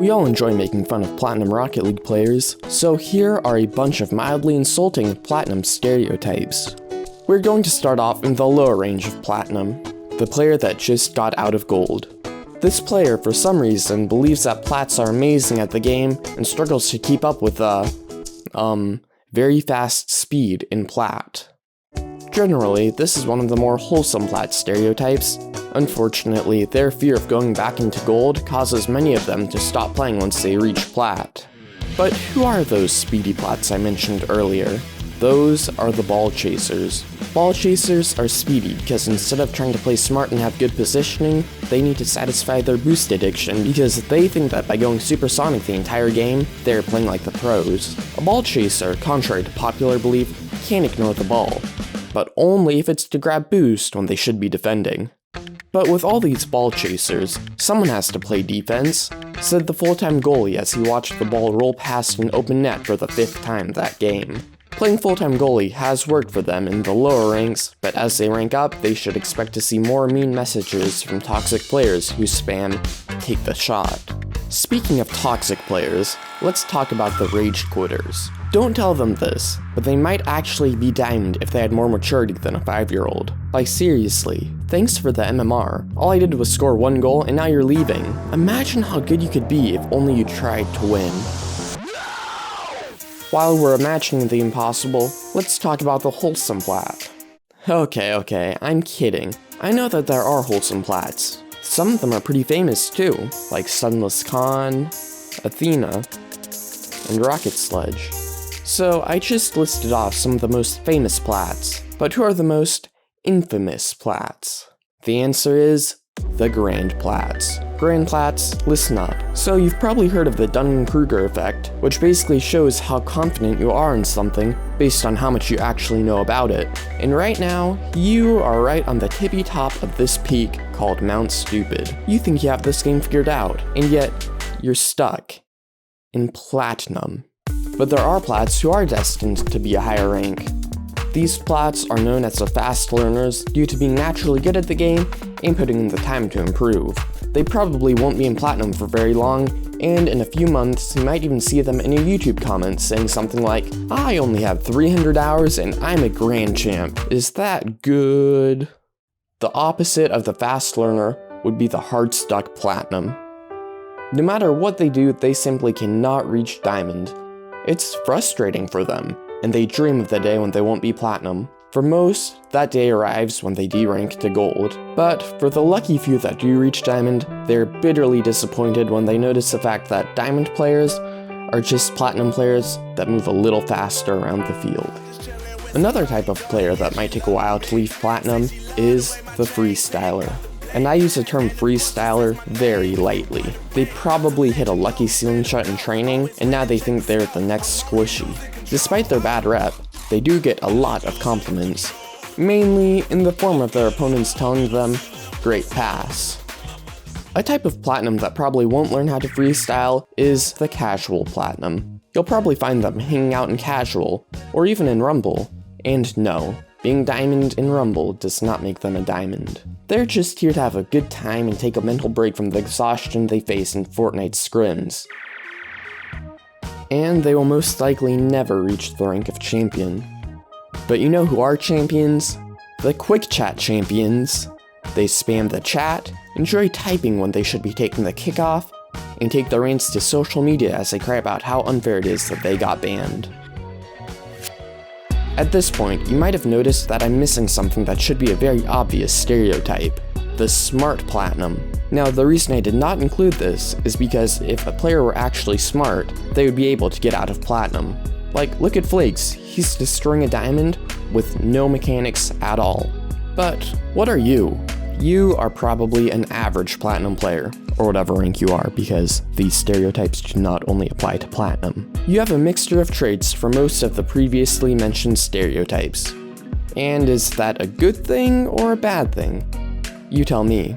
We all enjoy making fun of Platinum Rocket League players, so here are a bunch of mildly insulting Platinum stereotypes. We're going to start off in the lower range of Platinum, the player that just got out of Gold. This player, for some reason, believes that Plats are amazing at the game and struggles to keep up with the, very fast speed in Plat. Generally, this is one of the more wholesome Plat stereotypes. Unfortunately, their fear of going back into Gold causes many of them to stop playing once they reach Plat. But who are those speedy Plats I mentioned earlier? Those are the Ballchasers. Ballchasers are speedy because instead of trying to play smart and have good positioning, they need to satisfy their boost addiction because they think that by going supersonic the entire game, they're playing like the pros. A Ballchaser, contrary to popular belief, can ignore the ball, but only if it's to grab boost when they should be defending. But with all these Ballchasers, someone has to play defense, said the Full-time Goalie as he watched the ball roll past an open net for the 5th time that game. Playing Full-time Goalie has worked for them in the lower ranks, but as they rank up, they should expect to see more mean messages from toxic players who spam "take the shot." Speaking of toxic players, let's talk about the Rage Quitters. Don't tell them this, but they might actually be diamond if they had more maturity than a 5-year-old. Like seriously, thanks for the MMR. All I did was score 1 goal and now you're leaving. Imagine how good you could be if only you tried to win. While we're imagining the impossible, let's talk about the Wholesome Plat. Okay, I'm kidding. I know that there are Wholesome Plats. Some of them are pretty famous too, like Sunless Khan, Athena, and Rocket Sledge. So I just listed off some of the most famous Plats, but who are the most infamous Plats? The answer is the Grand Plats. Grand Plats, listen up. So you've probably heard of the Dunning-Kruger effect, which basically shows how confident you are in something based on how much you actually know about it. And right now, you are right on the tippy top of this peak called Mount Stupid. You think you have this game figured out, and yet you're stuck in Platinum. But there are Plats who are destined to be a higher rank. These Plats are known as the fast learners due to being naturally good at the game and putting in the time to improve. They probably won't be in Platinum for very long, and in a few months you might even see them in a YouTube comment saying something like, "I only have 300 hours and I'm a Grand Champ. Is that good?" The opposite of the fast learner would be the Hardstuck Platinum. No matter what they do, they simply cannot reach Diamond. It's frustrating for them, and they dream of the day when they won't be Platinum. For most, that day arrives when they derank to Gold. But for the lucky few that do reach Diamond, they're bitterly disappointed when they notice the fact that Diamond players are just Platinum players that move a little faster around the field. Another type of player that might take a while to leave Platinum is the Freestyler. And I use the term Freestyler very lightly. They probably hit a lucky ceiling shot in training, and now they think they're the next Squishy. Despite their bad rep, they do get a lot of compliments, mainly in the form of their opponents telling them, "Great pass." A type of Platinum that probably won't learn how to freestyle is the Casual Platinum. You'll probably find them hanging out in Casual, or even in Rumble. And no, being Diamond in Rumble does not make them a Diamond. They're just here to have a good time and take a mental break from the exhaustion they face in Fortnite scrims. And they will most likely never reach the rank of champion. But you know who are champions? The Quick Chat champions. They spam the chat, enjoy typing when they should be taking the kickoff, and take their rants to social media as they cry about how unfair it is that they got banned. At this point, you might have noticed that I'm missing something that should be a very obvious stereotype: the Smart Platinum. Now, the reason I did not include this is because if a player were actually smart, they would be able to get out of Platinum. Like, look at Flakes, he's destroying a Diamond with no mechanics at all. But what are you? You are probably an average Platinum player, or whatever rank you are, because these stereotypes do not only apply to Platinum. You have a mixture of traits for most of the previously mentioned stereotypes. And is that a good thing or a bad thing? You tell me.